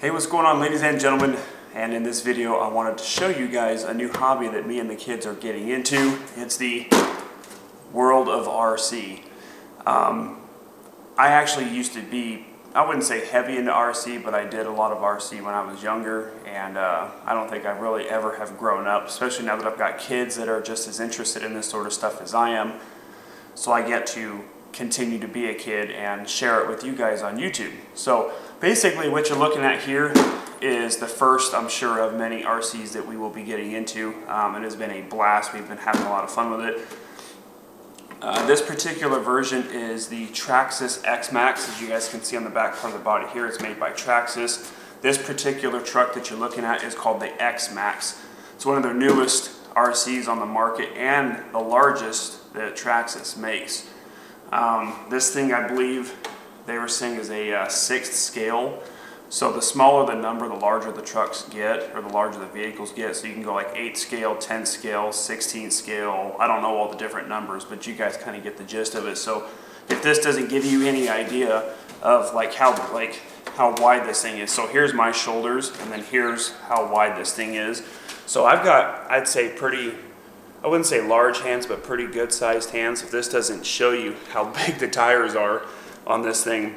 Hey, what's going on, ladies and gentlemen? And in this video I wanted to show you guys a new hobby that me and the kids are getting into. It's the world of RC. I actually used to be, I wouldn't say heavy into RC, but I did a lot of RC when I was younger, and I don't think I really ever have grown up, especially now that I've got kids that are just as interested in this sort of stuff as I am. So I get to continue to be a kid and share it with you guys on YouTube. So basically what you're looking at here is the first, I'm sure, of many RCs that we will be getting into. It has been a blast. We've been having a lot of fun with it. This particular version is the Traxxas X Max. As you guys can see on the back part of the body here, it's made by Traxxas. This particular truck that you're looking at is called the X Max. It's one of their newest RCs on the market and the largest that Traxxas makes. This thing, I believe they were saying, is a 6th scale. So the smaller the number, the larger the trucks get, or the larger the vehicles get. So you can go like 8 scale, 10 scale, 16 scale. I don't know all the different numbers, but you guys kind of get the gist of it. So if this doesn't give you any idea of how wide this thing is. So here's my shoulders, and then here's how wide this thing is. So I've got, I'd say, pretty, I wouldn't say large hands, but pretty good sized hands. If this doesn't show you how big the tires are on this thing,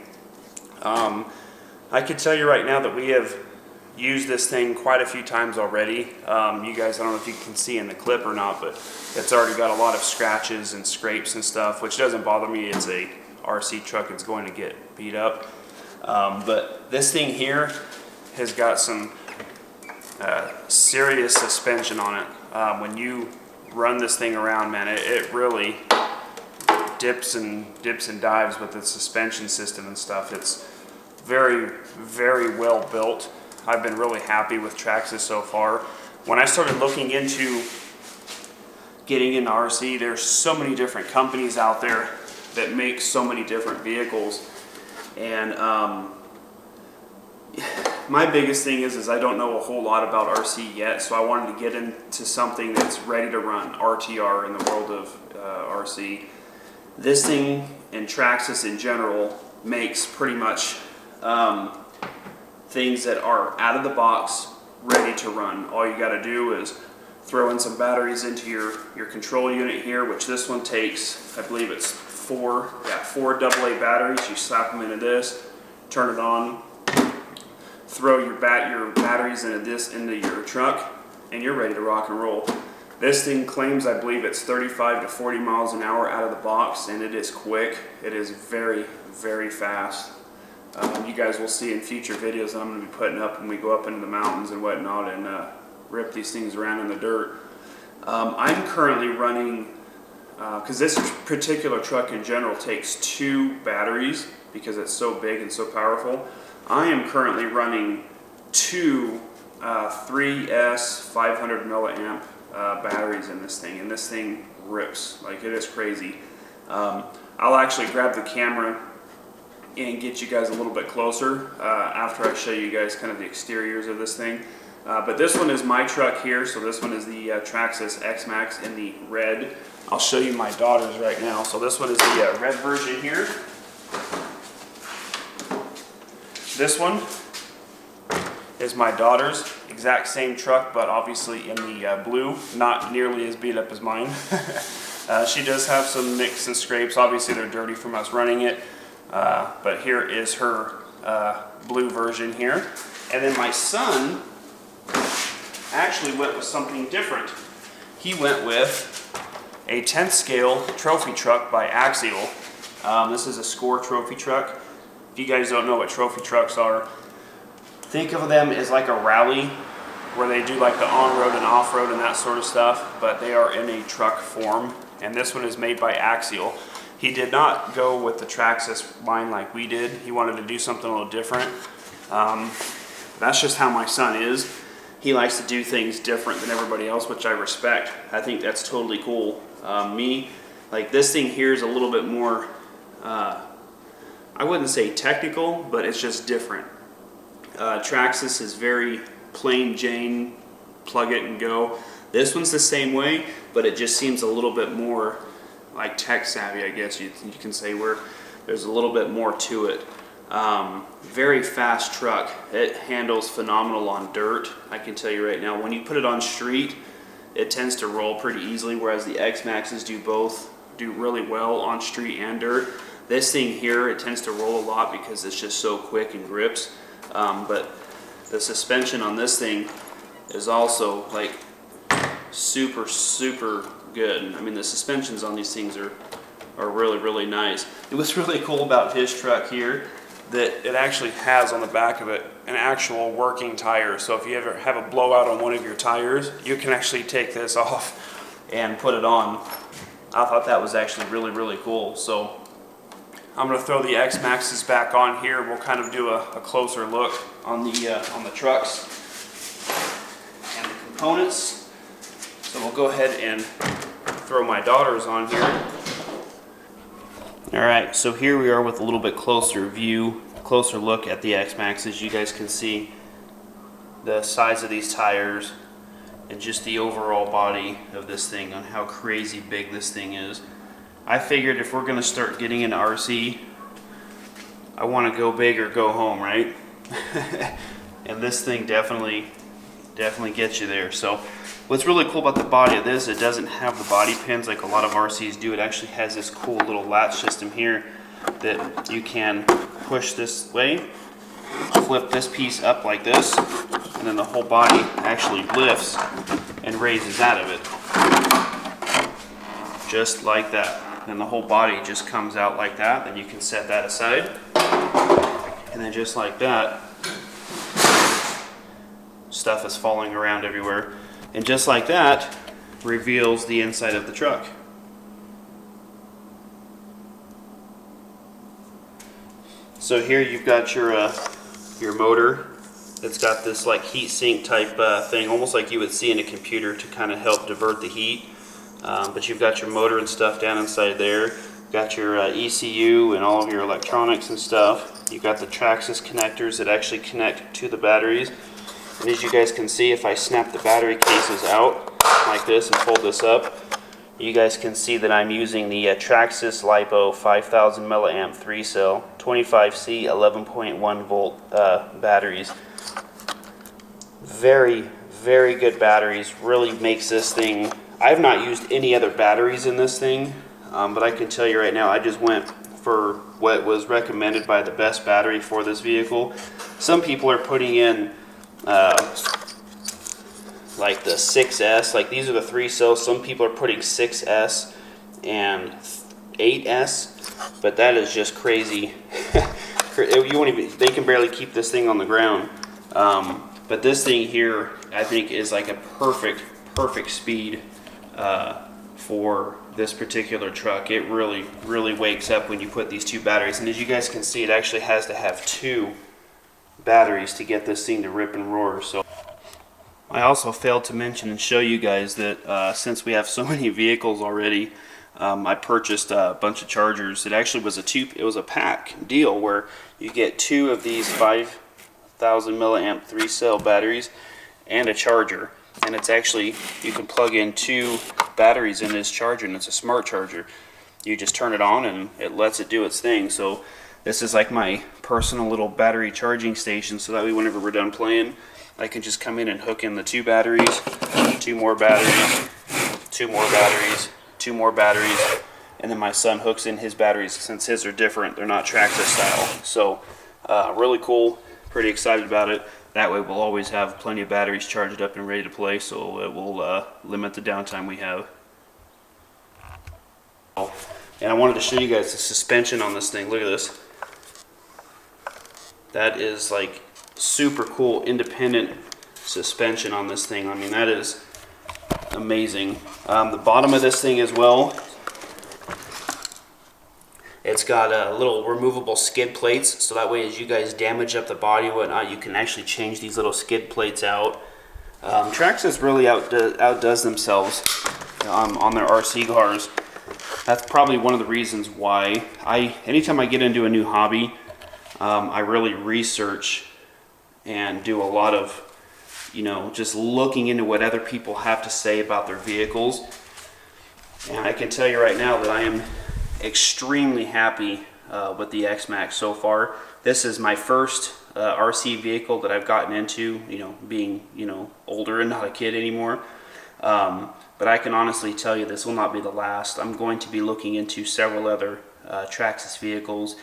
I can tell you right now that we have used this thing quite a few times already. You guys, I don't know if you can see in the clip or not, but it's already got a lot of scratches and scrapes and stuff, which doesn't bother me. It's a RC truck, it's going to get beat up. But this thing here has got some serious suspension on it. When you run this thing around, man, it really dips and dives with the suspension system and stuff. It's very, very well built. I've been really happy with Traxxas so far. When I started looking into getting into RC, there's so many different companies out there that make so many different vehicles, and my biggest thing is I don't know a whole lot about RC yet, so I wanted to get into something that's ready to run, RTR, in the world of RC. This thing, and Traxxas in general, makes pretty much things that are out of the box, ready to run. All you got to do is throw in some batteries into your control unit here, which this one takes, I believe it's four AA batteries. You slap them into this, turn it on, throw your batteries into your truck, and you're ready to rock and roll. This thing claims, I believe it's 35 to 40 miles an hour out of the box, and it is quick. It is very, very fast. You guys will see in future videos that I'm going to be putting up when we go up into the mountains and whatnot and rip these things around in the dirt. I'm currently running, because this particular truck in general takes 2 batteries because it's so big and so powerful. I am currently running 2 3S 500 milliamp batteries in this thing, and this thing rips. Like, it is crazy. I'll actually grab the camera and get you guys a little bit closer after I show you guys kind of the exteriors of this thing. But this one is my truck here, so this one is the Traxxas X Max in the red. I'll show you my daughter's right now. So this one is the red version here. This one is my daughter's, exact same truck, but obviously in the blue, not nearly as beat up as mine. She does have some nicks and scrapes. Obviously they're dirty from us running it. But here is her blue version here. And then my son actually went with something different. He went with a 10th scale trophy truck by Axial. This is a score trophy truck. If you guys don't know what trophy trucks are, think of them as like a rally where they do like the on-road and off-road and that sort of stuff, but they are in a truck form. And this one is made by Axial. He did not go with the Traxxas line like we did. He wanted to do something a little different. That's just how my son is. He likes to do things different than everybody else, which I respect. I think that's totally cool. Me, like this thing here is a little bit more, I wouldn't say technical, but it's just different. Traxxas is very plain Jane, plug it and go. This one's the same way, but it just seems a little bit more like tech savvy, I guess you can say, where there's a little bit more to it. Very fast truck. It handles phenomenal on dirt. I can tell you right now, when you put it on street, it tends to roll pretty easily, whereas the X Maxes do really well on street and dirt. This thing here, it tends to roll a lot because it's just so quick and grips. But the suspension on this thing is also like super good. I mean, the suspensions on these things are really nice. It was really cool about his truck here that it actually has on the back of it an actual working tire. So if you ever have a blowout on one of your tires, you can actually take this off and put it on. I thought that was actually really cool. So I'm going to throw the X Maxes back on here. We'll kind of do a closer look on the trucks and the components. So we'll go ahead and throw my daughters on here. Alright, so here we are with a little bit closer look at the X Maxes. You guys can see the size of these tires and just the overall body of this thing, on how crazy big this thing is. I figured if we're going to start getting into RC, I want to go big or go home, right? And this thing definitely gets you there. So what's really cool about the body of this, it doesn't have the body pins like a lot of RCs do. It actually has this cool little latch system here that you can push this way, flip this piece up like this, and then the whole body actually lifts and raises out of it. Just like that. And the whole body just comes out like that. Then you can set that aside. And then just like that, stuff is falling around everywhere. And just like that, reveals the inside of the truck. So here you've got your motor. It's got this like heat sink type thing, almost like you would see in a computer to kind of help divert the heat. But you've got your motor and stuff down inside there. You've got your ECU and all of your electronics and stuff. You've got the Traxxas connectors that actually connect to the batteries. And as you guys can see, if I snap the battery cases out like this and pull this up, you guys can see that I'm using the Traxxas LiPo 5000 milliamp 3-cell 25C 11.1 volt batteries. Very good batteries. Really makes this thing. I've not used any other batteries in this thing, but I can tell you right now, I just went for what was recommended by the best battery for this vehicle. Some people are putting in like the 6S, like these are the 3 cells. Some people are putting 6S and 8S, but that is just crazy. You won't even, they can barely keep this thing on the ground. But this thing here, I think, is like a perfect speed for this particular truck. It really wakes up when you put these two batteries. And as you guys can see, it actually has to have 2 batteries to get this thing to rip and roar. So I also failed to mention and show you guys that since we have so many vehicles already, I purchased a bunch of chargers. It actually was a pack deal where you get 2 of these 5000 milliamp 3-cell batteries and a charger. And it's actually, you can plug in 2 batteries in this charger, and it's a smart charger. You just turn it on and it lets it do its thing. So this is like my personal little battery charging station, so that way whenever we're done playing, I can just come in and hook in the 2 batteries, 2 more batteries, 2 more batteries, 2 more batteries, and then my son hooks in his batteries. Since his are different, they're not Traxxas style. So really cool, pretty excited about it. That way we'll always have plenty of batteries charged up and ready to play, so it will limit the downtime we have. And I wanted to show you guys the suspension on this thing. Look at this. That is like super cool independent suspension on this thing. I mean, that is amazing. The bottom of this thing as well, it's got little removable skid plates, so that way as you guys damage up the body and whatnot, you can actually change these little skid plates out. Traxxas really outdoes themselves on their RC cars. That's probably one of the reasons why anytime I get into a new hobby, I really research and do a lot of, just looking into what other people have to say about their vehicles. And I can tell you right now that I am extremely happy with the X Max so far. This is my first RC vehicle that I've gotten into, being, older and not a kid anymore. But I can honestly tell you this will not be the last. I'm going to be looking into several other Traxxas vehicles,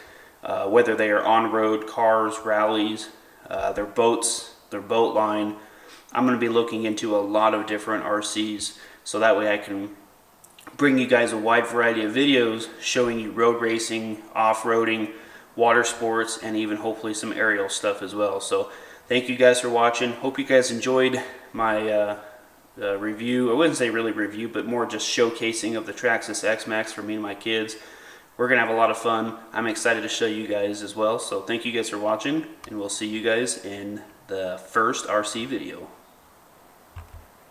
whether they are on-road, cars, rallies, their boats, their boat line. I'm going to be looking into a lot of different RCs, so that way I can bring you guys a wide variety of videos showing you road racing, off-roading, water sports, and even hopefully some aerial stuff as well. So thank you guys for watching. Hope you guys enjoyed my review. I wouldn't say really review, but more just showcasing of the Traxxas X Max for me and my kids. We're gonna have a lot of fun. I'm excited to show you guys as well. So thank you guys for watching, and we'll see you guys in the first RC video.